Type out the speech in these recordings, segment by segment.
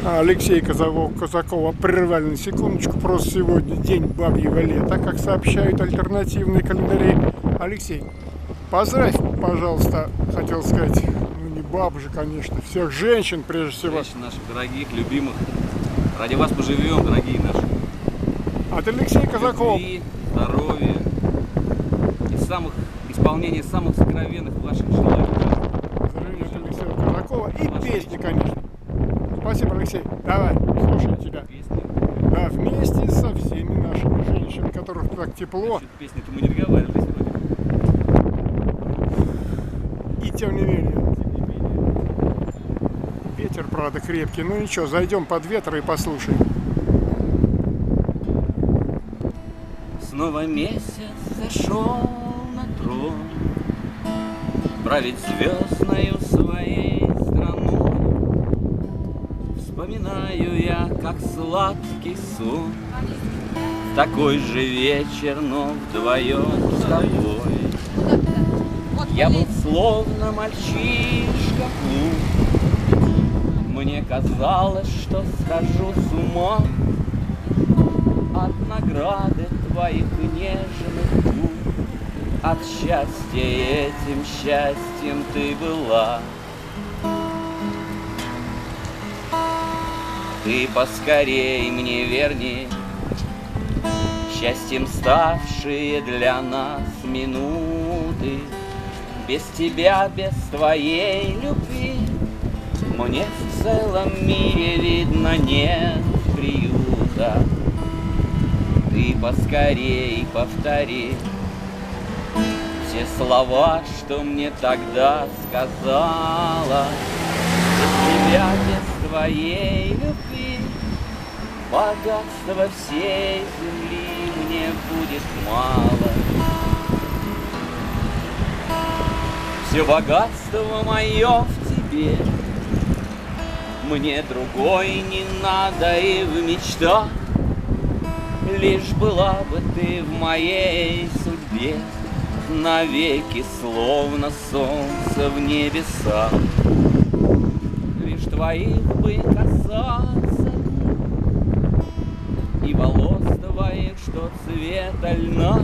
Алексей Казакова прервали на секундочку. Просто сегодня день бабьего лета, как сообщают альтернативные календари. Алексей, поздравь, пожалуйста, хотел сказать, ну не баб же, конечно, всех женщин прежде всего. Женщин наших дорогих, любимых. Ради вас поживем, дорогие наши. От Алексея Казакова. Любви, здоровья и исполнения самых сокровенных ваших желаний. Поздравления от Алексея Казакова и песни, конечно. Спасибо, Алексей. Давай, слушай тебя. Песни. Да, вместе со всеми нашими женщинами, которых так тепло. Насчет песни-то мы не договаривались вроде. И тем не менее. Ветер, правда, крепкий. Ну ничего, зайдем под ветер и послушаем. Снова месяц зашел на трон, править звездною своей страной. Вспоминаю я, как сладкий сон, такой же вечер, но вдвоем с тобой. Я был словно мальчишка глуп, мне казалось, что схожу с ума от награды твоих нежных губ. От счастья этим счастьем ты была. Ты поскорей мне верни, счастьем ставшие для нас минуты. Без тебя, без твоей любви мне в целом мире, видно, нет приюта. Ты поскорей повтори все слова, что мне тогда сказала. Без тебя, без твоей любви богатства всей земли мне будет мало. Все богатство мое в тебе, мне другой не надо и в мечтах. Лишь была бы ты в моей судьбе навеки, словно солнце в небесах. Лишь твоих бы касаться и волос твоих, что цвета льна.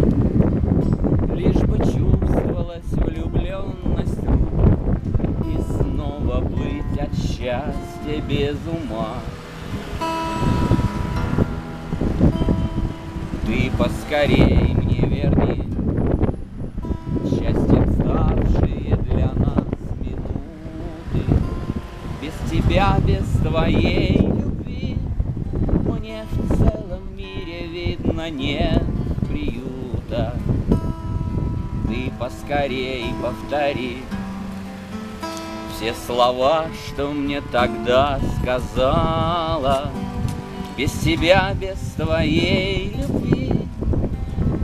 Лишь бы чувствовалась влюбленность и снова быть от счастья без ума. Ты поскорей мне верни, счастьем ставшие для нас минуты. Без тебя, без твоей любви мне в целом мире, видно, нет приюта. Ты поскорей повтори все слова, что мне тогда сказала. Без тебя, без твоей любви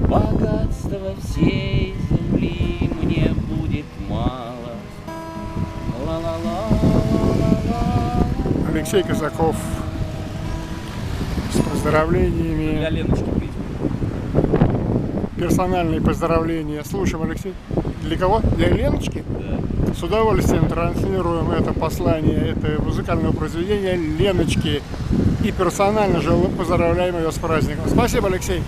богатства всей земли мне будет мало. Алексей Казаков с поздравлениями. Для Леночки пить. Персональные поздравления. Слушаем, Алексей. Для кого? Для Леночки? Да. С удовольствием транслируем это послание, это музыкальное произведение Леночки. И персонально же поздравляем ее с праздником. Спасибо, Алексей.